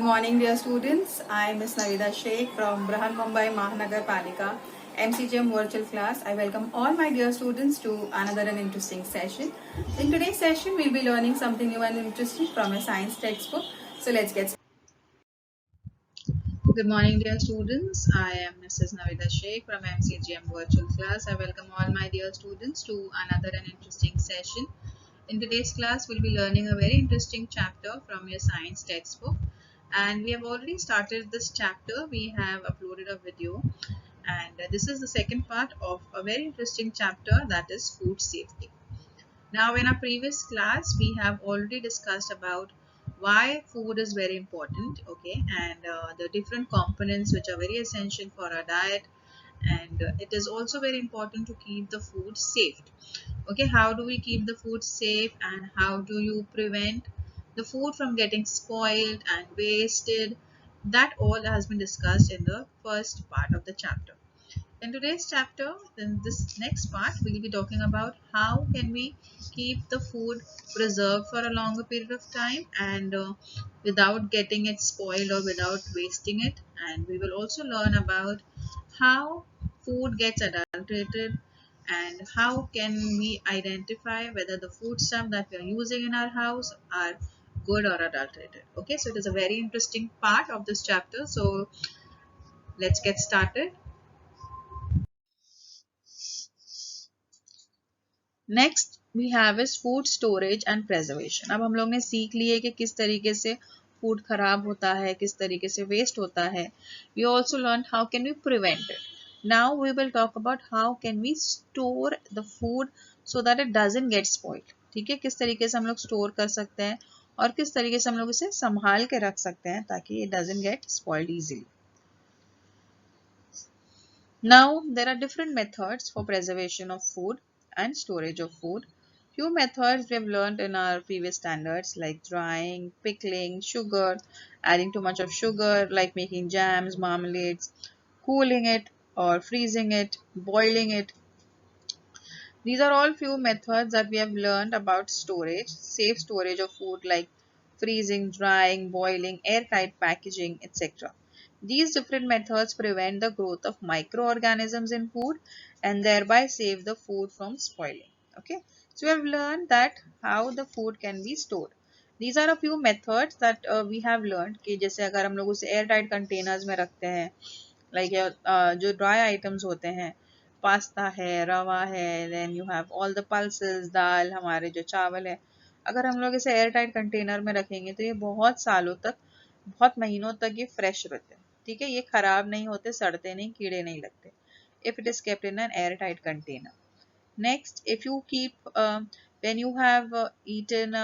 morning, dear students. I am Ms. Navida Sheikh from Brahan Mumbai Mahanagar Palika MCGM virtual class. I welcome all my dear students to another and interesting session. In today's session, we'll be learning something new and interesting from a science textbook. So let's get started. Good morning, dear students. I am Mrs. Navida Sheikh from MCGM virtual class. I welcome all my dear students to another and interesting session. In today's class, we'll be learning a very interesting chapter from your science textbook. And we have already started this chapter. We have uploaded a video. And this is the second part of a very interesting chapter, that is food safety. Now, in our previous class, we have already discussed about why food is very important, okay, and the different components which are very essential for our diet, and it is also very important to keep the food safe. Okay, how do we keep the food safe and how do you prevent the food from getting spoiled and wasted? That all has been discussed in the first part of the chapter. In today's chapter, in this next part, we'll be talking about how can we keep the food preserved for a longer period of time and without getting it spoiled or without wasting it. And we will also learn about how food gets adulterated and how can we identify whether the food stuff that we are using in our house are good or adulterated. Okay, so it is a very interesting part of this chapter. So let's get started. Next we have is food storage and preservation. अब हम लोग ने सीख लिए कि किस तरीके से फूड खराब होता है, किस तरीके से वेस्ट होता है. We also learn how can we prevent it. Now we will talk about how can we store the food so that it doesn't get spoiled. ठीक है, किस तरीके से हम लोग स्टोर कर सकते हैं और किस तरीके से हम लोग इसे संभाल के रख सकते हैं ताकि it doesn't get spoiled easily. Now, there are different methods for preservation of food and storage of food. Few methods we have learned in our previous standards like drying, pickling, sugar, adding too much of sugar like making jams, marmalades, cooling it or freezing it, boiling it. These are all few methods that we have learned about storage, safe storage of food like freezing, drying, boiling, airtight packaging, etc. These different methods prevent the growth of microorganisms in food and thereby save the food from spoiling. Okay, so we have learned that how the food can be stored. These are a few methods that we have learned कि जैसे अगर हम लोग उसे airtight containers में रखते हैं, like जो dry items होते हैं, पास्ता है, रवा है, then you have all the pulses, dal, हमारे जो चावल है, अगर हम लोग इसे एयर टाइट कंटेनर में रखेंगे तो ये बहुत सालों तक, बहुत महीनों तक ये फ्रेश रहते हैं. ठीक है, ये खराब नहीं होते, सड़ते नहीं, कीड़े नहीं लगते if it is kept in an airtight container. Next, if you keep when you have eaten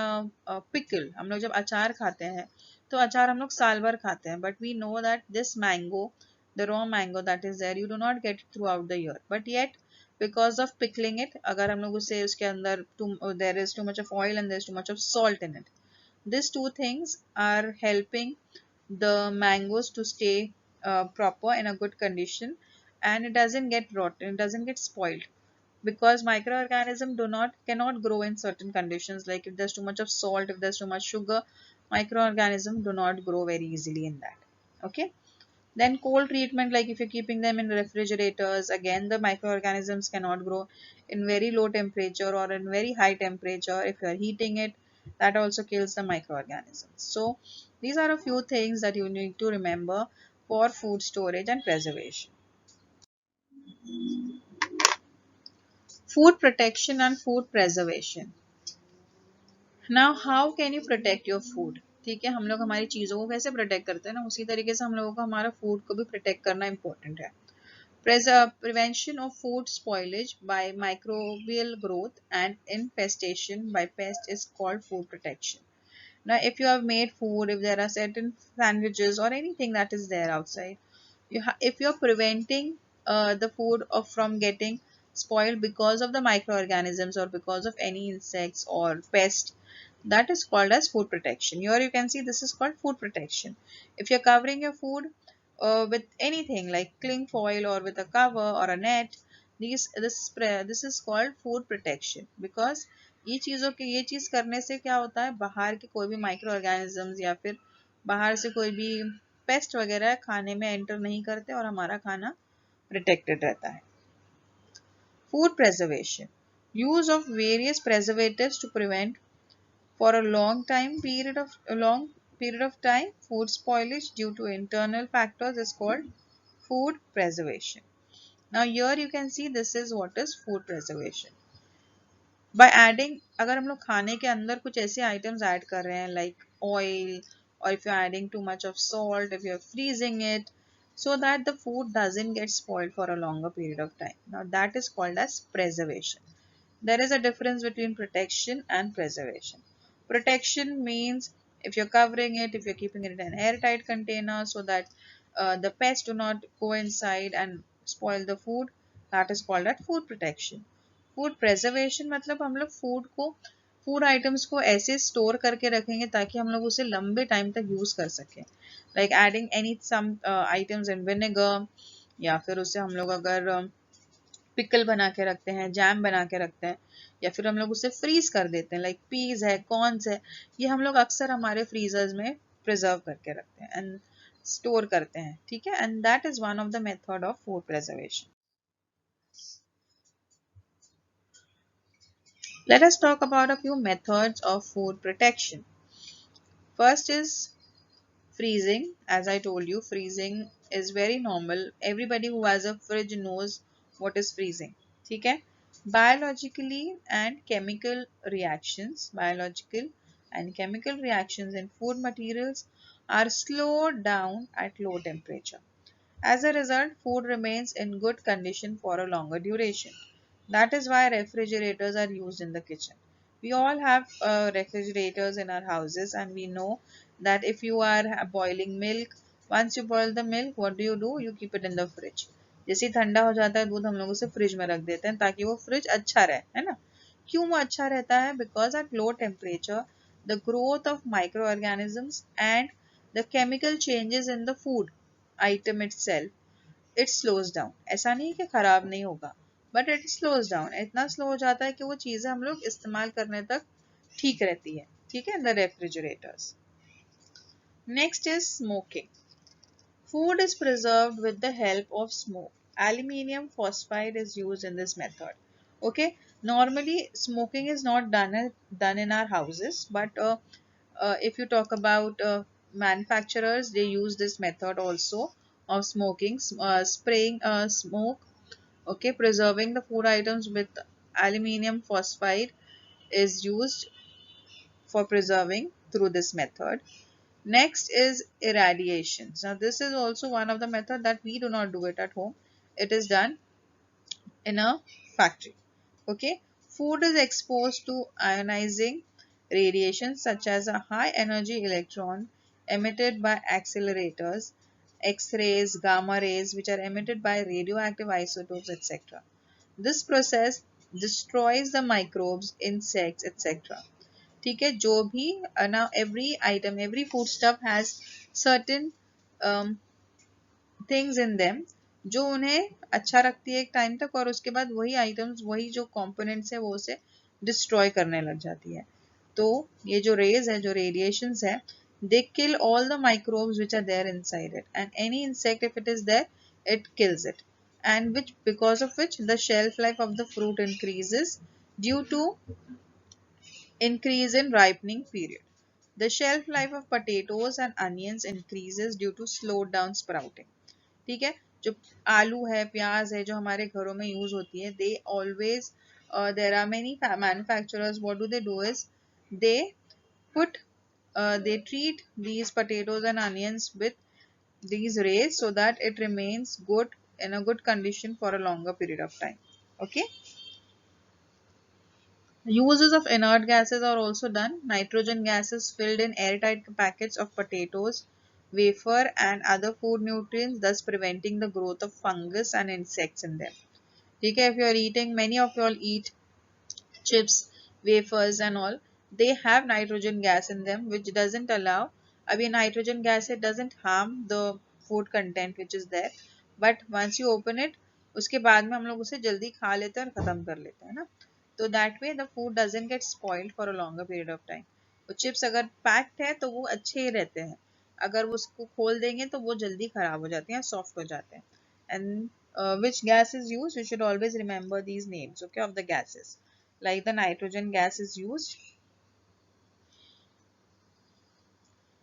pickle, हम लोग जब अचार खाते हैं तो अचार हम लोग साल भर खाते हैं, but we know that this mango, the raw mango that is there, you do not get it throughout the year, but yet because of pickling it, अगर हम लोग उसे उसके अंदर there is too much of oil and there is too much of salt in it, these two things are helping the mangoes to stay proper in a good condition and it doesn't get rotten, it doesn't get spoiled because microorganisms cannot grow in certain conditions, like if there's too much of salt, if there's too much sugar, microorganisms do not grow very easily in that. Okay, then cold treatment, like if you're keeping them in refrigerators, again the microorganisms cannot grow in very low temperature or in very high temperature. If you're heating it, that also kills the microorganisms. So these are a few things that you need to remember for food storage and preservation. Food protection and food preservation. Now how can you protect your food? ठीक है, हम लोग हमारी चीज़ों को कैसे protect करते हैं ना, उसी तरीके से हम लोगों को हमारा फूड को भी प्रोटेक्ट करना इम्पोर्टेंट है. Prevention of food spoilage by microbial growth and infestation by pest is called food protection. Now, if you have made food, if there are certain sandwiches or anything that is there outside, if you're preventing the food from getting spoiled because of the microorganisms or because of any insects or pests, that is called as food protection. Here you can see this is called food protection. If you're covering your food with anything like cling foil or with a cover or a net, this is called food protection because ये चीज़ों के ये चीज़ करने से क्या होता है, बाहर के कोई भी माइक्रो ऑर्गेनिजम्स या फिर बाहर से कोई भी पेस्ट वगैरह खाने में एंटर नहीं करते और हमारा खाना प्रोटेक्टेड रहता है। Food preservation, use of various preservatives to prevent for a long period of time food spoilage due to internal factors is called food preservation. Now here you can see this is what is food preservation. By adding, अगर हम लोग खाने के अंदर कुछ ऐसे items add कर रहे हैं like oil, or if you're adding too much of salt, if you're freezing it so that the food doesn't get spoiled for a longer period of time, now that is called as preservation. There is a difference between protection and preservation. Protection means if you're covering it, if you're keeping it in an airtight container so that the pests do not go inside and spoil the food, that is called as food protection. Food preservation मतलब हम लोग food items को ऐसे store करके रखेंगे ताकि हम लोग उसे लंबे टाइम तक यूज कर सकें, like adding any some items in vinegar, या फिर उसे हम लोग अगर पिकल बना के रखते हैं, जैम बना के रखते हैं, या फिर हम लोग उसे फ्रीज कर देते हैं, लाइक पीज है, कॉर्न्स है, ये हम लोग अक्सर हमारे फ्रीजर्स में प्रिजर्व करके रखते हैं एंड स्टोर करते हैं, ठीक है, and that is one of the method of food preservation. Let us talk about a few methods of food protection. First is freezing. As I told you, freezing is very normal. Everybody who has a fridge knows what is freezing. ठीक है? Biologically and chemical reactions, biological and chemical reactions in food materials are slowed down at low temperature. As a result, food remains in good condition for a longer duration. That is why refrigerators are used in the kitchen. We all have refrigerators in our houses, and we know that if you are boiling milk, once you boil the milk, what do? You keep it in the fridge. जैसे ही ठंडा हो जाता है दूध, हम लोग उसे fridge में रख देते हैं ताकि वो फ्रिज अच्छा रहे, है ना. क्यों वो अच्छा रहता है? Because at low temperature the growth of micro organisms and the chemical changes in the food item it slows down. ऐसा नहीं कि खराब नहीं होगा, बट इट स्लोज डाउन. इतना स्लो हो जाता है कि वो चीजें हम लोग इस्तेमाल करने तक ठीक रहती है, ठीक है, the refrigerators. Next is smoking. Food is preserved with the help of smoke. Aluminium phosphide is used in this method. Okay, normally smoking is not done in our houses, but if you talk about manufacturers, they use this method also of smoking, spraying smoke. Okay, preserving the food items with aluminium phosphide is used for preserving through this method. Next is irradiation. Now this is also one of the method that we do not do it at home. It is done in a factory. Okay. Food is exposed to ionizing radiation such as a high energy electron emitted by accelerators, X-rays, gamma rays which are emitted by radioactive isotopes, etc. This process destroys the microbes, insects, etc. ठीक है, जो भी now every food stuff has certain um, things in them जो उन्हें अच्छा रखती है एक टाइम तक, और उसके बाद वही आइटम्स, वही जो कंपोनेंट्स है वो उसे डिस्ट्रॉय करने लग जाती है. तो ये जो रेज है, जो रेडिएशंस है, they kill all the microbes which are there inside it, and any insect if it is there, it kills it, and which because of which the shelf life of the fruit increases due to increase in ripening period. The shelf life of potatoes and onions increases due to slowed down sprouting. ठीक है, जो आलू है, प्याज है, जो हमारे घरों में यूज होती है, they always there are many manufacturers. What do they do is they put they treat these potatoes and onions with these rays so that it remains good in a good condition for a longer period of time. Okay. Uses of inert gases are also done. Nitrogen gases filled in airtight packets of potatoes, wafer and other food nutrients, thus preventing the growth of fungus and insects in them. Okay, if you are eating, many of you all eat chips, wafers and all, they have nitrogen gas in them which doesn't allow, अभी nitrogen gas it doesn't harm the food content which is there, but once you open it, उसके बाद में हम लोग उसे जल्दी खा लेते हैं और खत्म कर लेते हैं ना. तो that way the food doesn't get spoiled for a longer period of time. वो चिप्स अगर पैक्ड है तो वो अच्छे ही रहते हैं. अगर वो उसको खोल देंगे तो वो जल्दी खराब हो जाते हैं, सॉफ्ट हो जाते हैं. And which gas is used, you should always remember these names, okay, of the gases. Like the nitrogen gas is used.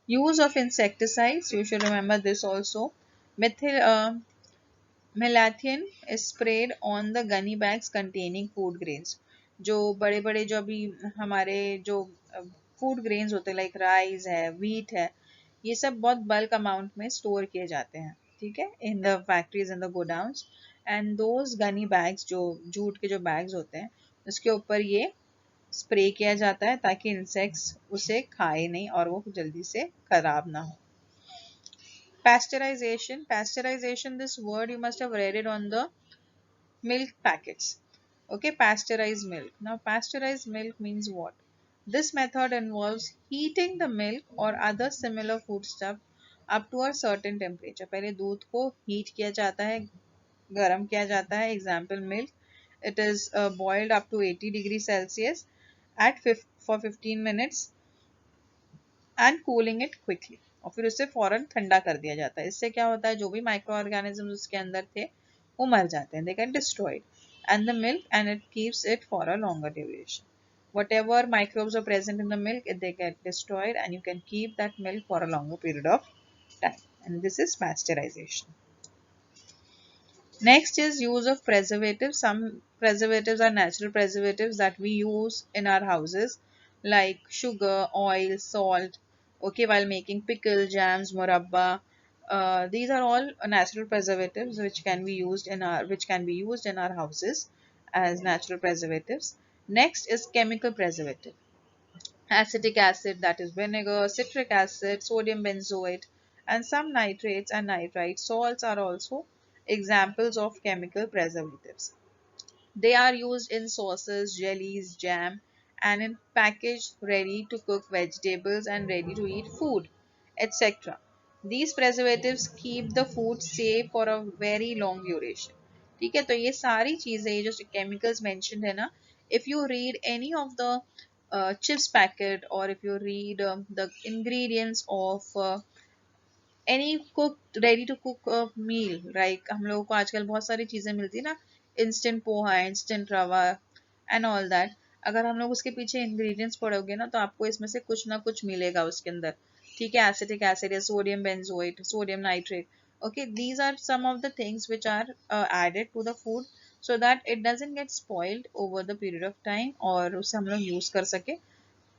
Use of insecticides, you should remember this also. Methyl Malathion is sprayed on the gunny bags containing food grains. जो बड़े बड़े जो अभी हमारे जो food grains होते हैं, like rice है, व्हीट है, ये सब बहुत बल्क अमाउंट में स्टोर किए जाते हैं, ठीक है, in the factories in the godowns. And those Ghani bags, जो जूट के जो बैग्स होते हैं, उसके ऊपर ये स्प्रे किया जाता है ताकि इंसेक्ट्स उसे खाए नहीं और वो जल्दी से खराब ना हो. Pasteurization, this word you must have read it on the milk packets. Okay, pasteurized milk. Now, pasteurized milk means what? This method involves heating the milk or other similar foodstuff up to a certain temperature. पहले दूध को heat किया जाता है, गर्म किया जाता है. Example, milk. It is boiled up to 80 degrees Celsius for 15 minutes and cooling it quickly. और फिर उसे फौरन ठंडा कर दिया जाता है. इससे क्या होता है, जो भी माइक्रो ऑर्गेनिज्म उसके अंदर थे वो मर जाते हैं, they get destroyed. And the milk and it keeps it for a longer duration. whatever microbes are present in the milk, they get destroyed and you can keep that milk for a longer period of time. And this is pasteurization. Next is use of preservatives. Some preservatives are natural preservatives that we use in our houses, like sugar, oil, salt, okay, while making pickle, jams, murabba. These are all natural preservatives which can be used in our houses as natural preservatives. Next is chemical preservative. Acetic acid, that is vinegar, citric acid, sodium benzoate, and some nitrates and nitrite salts are also examples of chemical preservatives. They are used in sauces, jellies, jam, and in packaged ready to cook vegetables and ready to eat food, etc. These preservatives keep the food safe for a very long duration. ठीक है, तो ये सारी चीजें, ये जो chemicals mentioned है ना, if you read any of the chips packet, or if you read the ingredients of any cook ready to cook meal, लाइक हम लोगों को आजकल बहुत सारी चीजें मिलती है ना, इंस्टेंट पोहा, इंस्टेंट रवा एंड ऑल दैट. अगर हम लोग उसके पीछे इंग्रेडिएंट्स पढ़ोगे ना, तो आपको इसमें से कुछ ना कुछ मिलेगा उसके अंदर, ठीक है. एसिटिक एसिड या sodium benzoate, sodium nitrate, okay, these are some of the things which are added to the food so that it doesn't get spoiled over the period of time, और उसे हम लोग यूज कर सके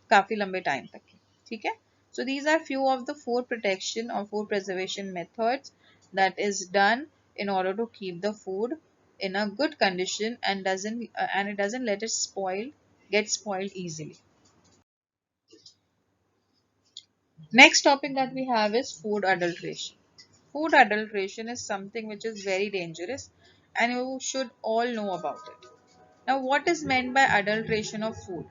काफी लंबे time तक की, ठीक है. So these are few of the food protection or food preservation methods that is done in order to keep the food in a good condition and it doesn't let it get spoiled easily. Next topic that we have is food adulteration. Food adulteration is something which is very dangerous and you should all know about it. Now, what is meant by adulteration of food?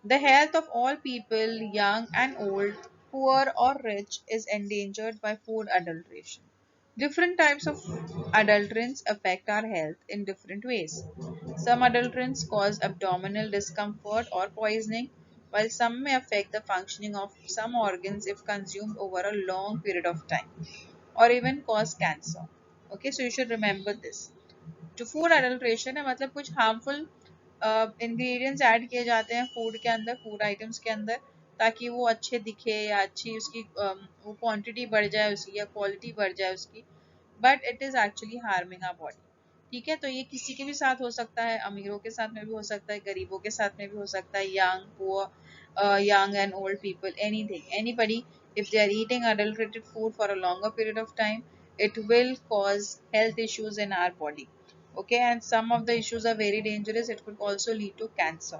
The health of all people, young and old, poor or rich, is endangered by food adulteration. Different types of adulterants affect our health in different ways. Some adulterants cause abdominal discomfort or poisoning, while some may affect the functioning of some organs if consumed over a long period of time, or even cause cancer. Okay, so you should remember this. जो food adulteration है, मतलब कुछ harmful ingredients add किए जाते हैं food के अंदर, food items के अंदर, ताकि वो अच्छे दिखे या अच्छी उसकी वो क्वांटिटी बढ़ जाए उसकी या क्वालिटी बढ़ जाए उसकी, but it is actually harming our body. ठीक है, तो ये किसी के भी साथ हो सकता है, अमीरों के साथ में भी हो सकता है, गरीबों के साथ में भी हो सकता है, young poor, young and old people, anything, anybody, if they are eating adulterated food for a longer period of time, it will cause health issues in our body. Okay, and some of the issues are very dangerous. It could also lead to cancer.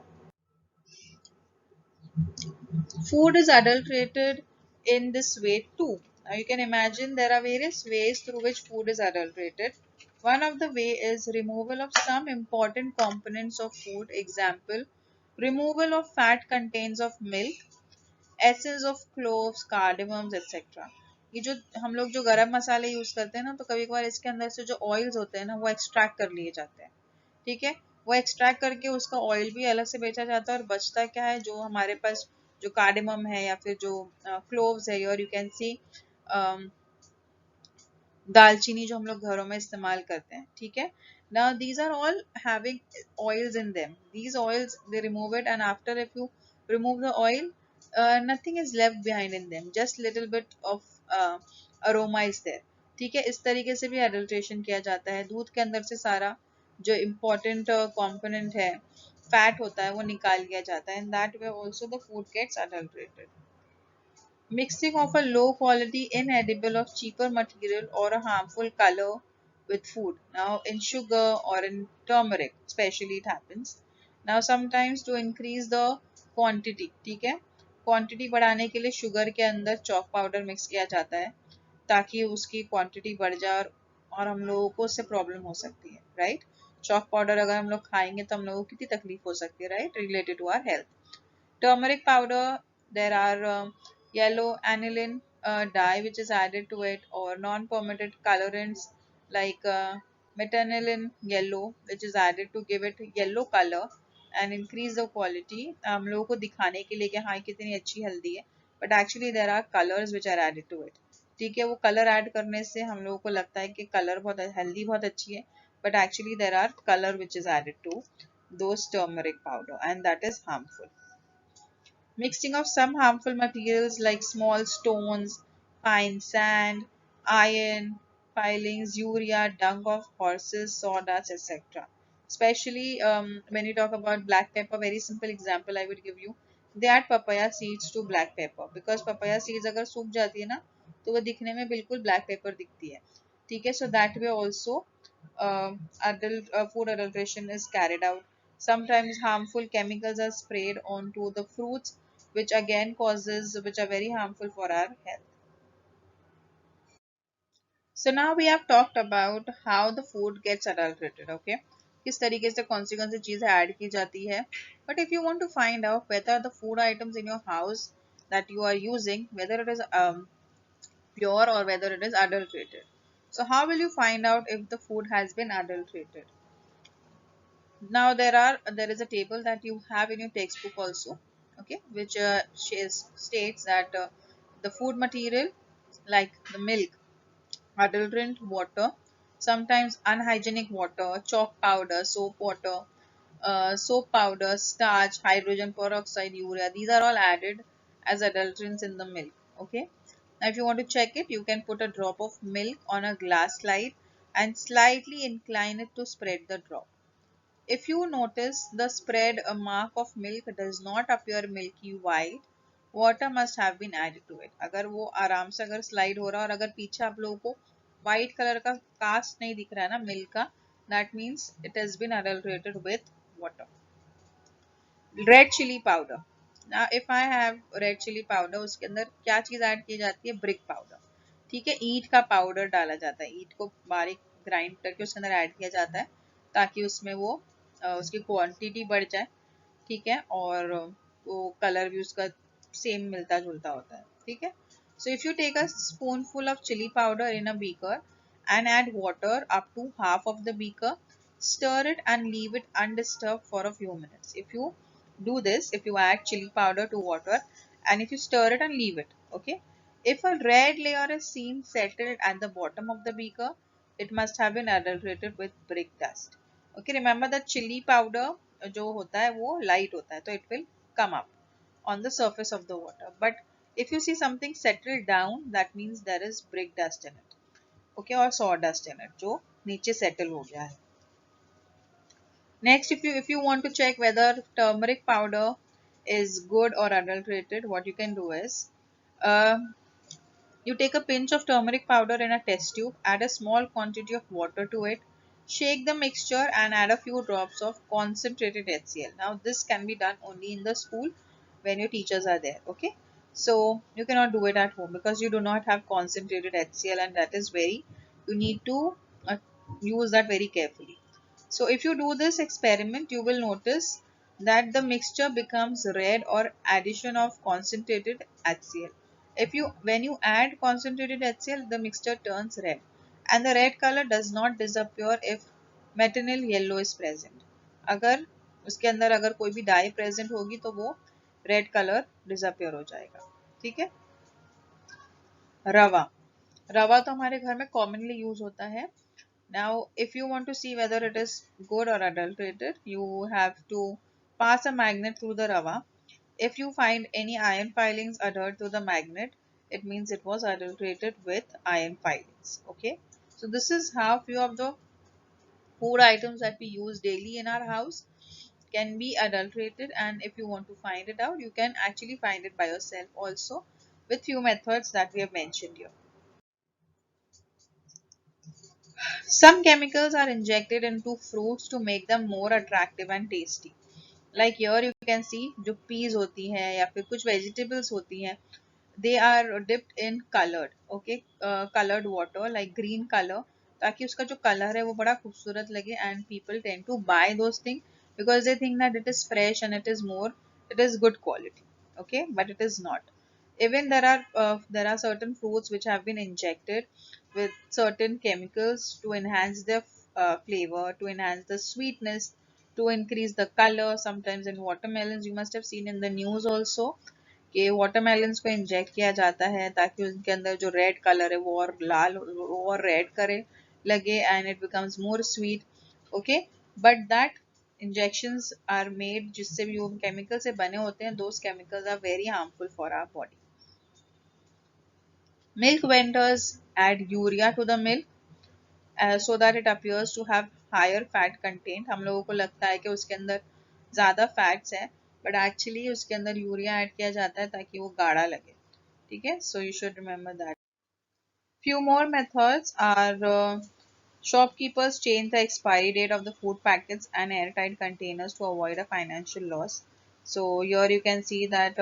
Food is adulterated in this way too. Now you can imagine there are various ways through which food is adulterated. One of the way is removal of some important components of food. Example, removal of fat contents of milk, essence of cloves, cardamoms, etc. ये जो हम लोग जो गरम मसाले use करते हैं ना, तो कभी कभार इसके अंदर से जो ऑयल्स होते हैं ना, वो एक्सट्रैक्ट कर लिए जाते हैं. ठीक है, वो एक्सट्रैक्ट करके उसका ऑयल भी अलग से बेचा जाता है, और बचता क्या है, जो हमारे पास जो कार्डेमम है या फिर जो क्लोव्स है, और यू कैन सी दालचीनी जो हम लोग घरों में इस्तेमाल करते हैं, ठीक है। Now these are all having oils in them. These oils, they remove it, and after if you remove the oil, nothing is left behind in them, just little bit of aroma is there, ठीक है। इस तरीके से भी adulteration किया जाता है। दूध के अंदर से सारा जो इम्पोर्टेंट कंपोनेंट है, फैट होता है, वो निकाल लिया जाता है, and that way also the food gets adulterated. Mixing of a low quality inedible of cheaper material or a harmful color with food. Now in sugar or in turmeric especially it happens. Now sometimes to increase the quantity, ठीक है, quantity बढ़ाने के लिए sugar के अंदर chalk powder mix किया जाता है ताकि उसकी क्वांटिटी बढ़ जाए, और हम लोगों को उससे प्रॉब्लम हो सकती है, राइट। चॉक पाउडर अगर हम लोग खाएंगे तो हम लोगों को कितनी तकलीफ हो सकती है, right, related to our health. Turmeric powder, there are yellow aniline dye which is added to it, or non-permitted colorants like metanyl yellow which is added to give it yellow color and increase the quality। हम लोगों को दिखाने के लिए कि हाँ कितनी अच्छी हल्दी है, but actually there are colors which are added to it, ठीक है। वो कलर ऐड करने से हम लोगों को लगता है कि कलर बहुत हल्दी बहुत अच्छी है, but actually there are color which is added to those turmeric powder, and that is harmful। Mixing of some harmful materials like small stones, fine sand, iron, filings, urea, dung of horses, sawdust, etc. Especially when you talk about black pepper, very simple example I would give you. They add papaya seeds to black pepper because papaya seeds अगर सूख जाती है ना तो वो दिखने में बिल्कुल black pepper दिखती है, ठीक है। So that way also food adulteration is carried out. Sometimes harmful chemicals are sprayed onto the fruits which are very harmful for our health. So now we have talked about how the food gets adulterated, okay? किस तरीके से कौन सी चीजें add की जाती है। But if you want to find out whether the food items in your house that you are using, whether it is pure or whether it is adulterated. So how will you find out if the food has been adulterated? Now there is a table that you have in your textbook also, okay, which states that the food material like the milk, adulterant water, sometimes unhygienic water, chalk powder, soap powder, starch, hydrogen peroxide, urea, these are all added as adulterants in the milk, okay. Now if you want to check it, you can put a drop of milk on a glass slide and slightly incline it to spread the drop. If you notice the spread, a mark of milk does not appear milky white, water must have been added to it। अगर वो आराम से अगर slide हो रहा है और अगर पीछे आप लोगों को व्हाइट कलर का कास्ट नहीं दिख रहा है ना मिल्क का, that means it has been adulterated with water। Red chilli powder, ना if I have red chilli powder, उसके अंदर क्या चीज ऐड की जाती है, ब्रिक पाउडर, ठीक है। ईंट का पाउडर डाला जाता है, ईंट को बारीक ग्राइंड करके उसके अंदर ऐड किया जाता है ताकि उसमें वो उसकी क्वांटिटी बढ़ जाए, ठीक है, और वो कलर भी उसका सेम मिलता जुलता होता है, ठीक है। So if you take a spoonful of chilli powder in a beaker and add water up to half of the beaker, stir it and leave it undisturbed for a few minutes। If you do this, if you add chili powder to water and if you stir it and leave it, okay, if a red layer is seen settled at the bottom of the beaker, it must have been adulterated with brick dust, okay। Remember that chili powder जो होता है वो light होता है, तो it will come up on the surface of the water, but if you see something settled down, that means there is brick dust in it, okay, और sawdust in it जो नीचे settle हो गया है। Next, if you want to check whether turmeric powder is good or adulterated, what you can do is uh, you take a pinch of turmeric powder in a test tube, add a small quantity of water to it, shake the mixture and add a few drops of concentrated HCl। Now this can be done only in the school when your teachers are there, okay? So you cannot do it at home because you do not have concentrated HCl, and that is very, you need to use that very carefully। So if you do this experiment, you will notice that the mixture becomes red or addition of concentrated HCl। If you when you add concentrated HCl, the mixture turns red, and the red color does not disappear if metanyl yellow is present। अगर उसके अंदर अगर कोई भी dye present होगी तो वो red colour disappear हो जाएगा। ठीक है। रवा, रवा तो हमारे घर में कॉमनली यूज होता है। Now, if you want to see whether it is good or adulterated, you have to pass a magnet through the rava. If you find any iron filings adhered to the magnet, it means it was adulterated with iron filings. Okay, so this is how few of the food items that we use daily in our house can be adulterated, and if you want to find it out, you can actually find it by yourself also with few methods that we have mentioned here. Some chemicals are injected into fruits to make them more attractive and tasty. Like here you can see जो peas होती हैं या फिर कुछ vegetables होती हैं, they are dipped in colored, okay, colored water like green color, ताकि उसका जो color है वो बड़ा खूबसूरत लगे, and people tend to buy those things because they think that it is fresh and it is good quality, okay, but it is not. Even there are certain fruits which have been injected with certain chemicals to enhance their flavor, to enhance the sweetness, to increase the color. Sometimes in watermelons, you must have seen in the news also कि watermelons को inject किया जाता है ताकि उनके अंदर जो red color है वो और लाल वो और red करे लगे, and it becomes more sweet. Okay, but that injections are made जिससे भी वो chemical से बने होते हैं, those chemicals are very harmful for our body. Milk vendors add urea to the milk so that it appears to have higher fat content. हम लोगों को लगता है कि उसके अंदर ज़्यादा फैट्स है, but actually उसके अंदर यूरिया ऐड किया जाता है ताकि वो गाढ़ा लगे. ठीक है, so you should remember that. Few more methods are shopkeepers change the expiry date of the food packets and airtight containers to avoid a financial loss. So here you can see that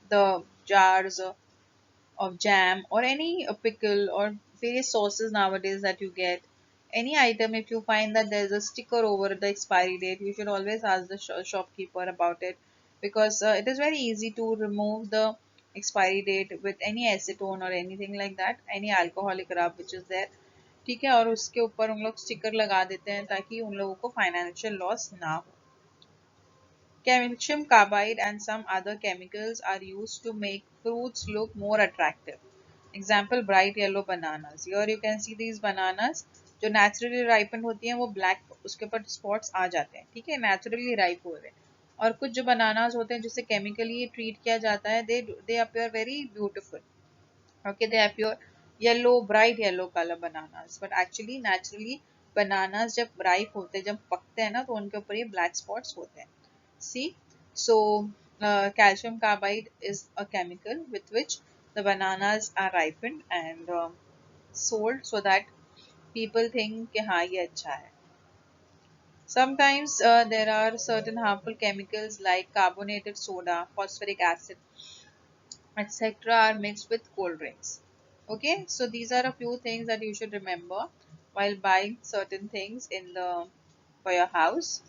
the jars of jam or any pickle or various sauces nowadays that you get, any item, if you find that there's a sticker over the expiry date, you should always ask the shopkeeper about it, because it is very easy to remove the expiry date with any acetone or anything like that, any alcoholic rub which is there. ठीक है, और उसके ऊपर उन लोग sticker लगा देते हैं ताकि उन लोगों को फाइनेंशियल लॉस ना हो. Calcium carbide and some other chemicals are used to make fruits look more attractive. Example, bright yellow bananas. Here you can see these bananas जो naturally ripened होती हैं वो black उसके ऊपर spots आ जाते हैं. ठीक है, naturally ripe हो रहे हैं. और कुछ जो bananas होते हैं जिसे chemically treat किया जाता है, they appear very beautiful. Okay, they appear yellow, bright yellow color bananas, but actually naturally bananas जब ripe होते हैं, जब पकते हैं ना, तो उनके ऊपर ये black spots होते हैं. See, so calcium carbide is a chemical with which the bananas are ripened and sold so that people think कि हाँ ये अच्छा है. Sometimes there are certain harmful chemicals like carbonated soda, phosphoric acid, etc. are mixed with cold drinks. Okay, so these are a few things that you should remember while buying certain things in the for your house.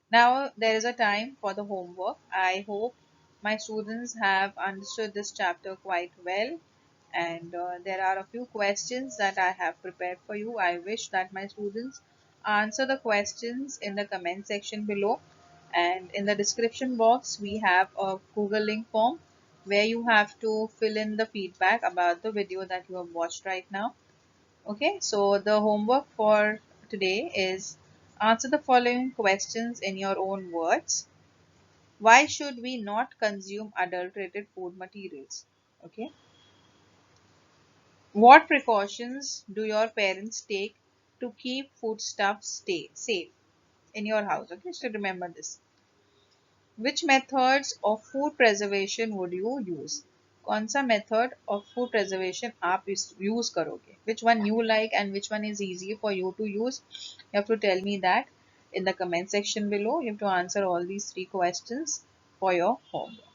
Now there is a time for the homework. I hope my students have understood this chapter quite well, and there are a few questions that I have prepared for you. I wish that my students answer the questions in the comment section below, and in the description box we have a Google link form where you have to fill in the feedback about the video that you have watched right now. Okay, so the homework for today is answer the following questions in your own words. Why should we not consume adulterated food materials? Okay. What precautions do your parents take to keep foodstuffs stay safe in your house? Okay, so remember this. Which methods of food preservation would you use? कौन सा method of food preservation आप use करोगे? Which one you like and which one is easy for you to use? You have to tell me that in the comment section below. You have to answer all these three questions for your homework.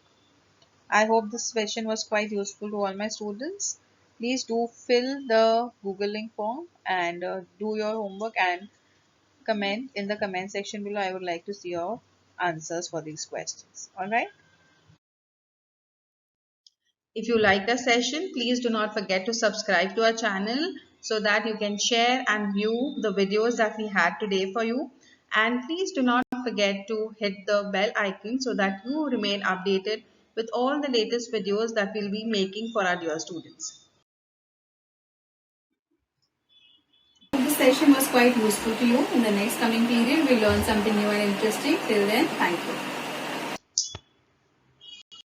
I hope this session was quite useful to all my students. Please do fill the Google link form and do your homework and comment in the comment section below. I would like to see your answers for these questions. All right. If you liked the session, please do not forget to subscribe to our channel so that you can share and view the videos that we had today for you. And please do not not forget to hit the bell icon so that you remain updated with all the latest videos that we'll be making for our dear students. This session was quite useful to you. In the next coming period, we'll learn something new and interesting. Till then, thank you.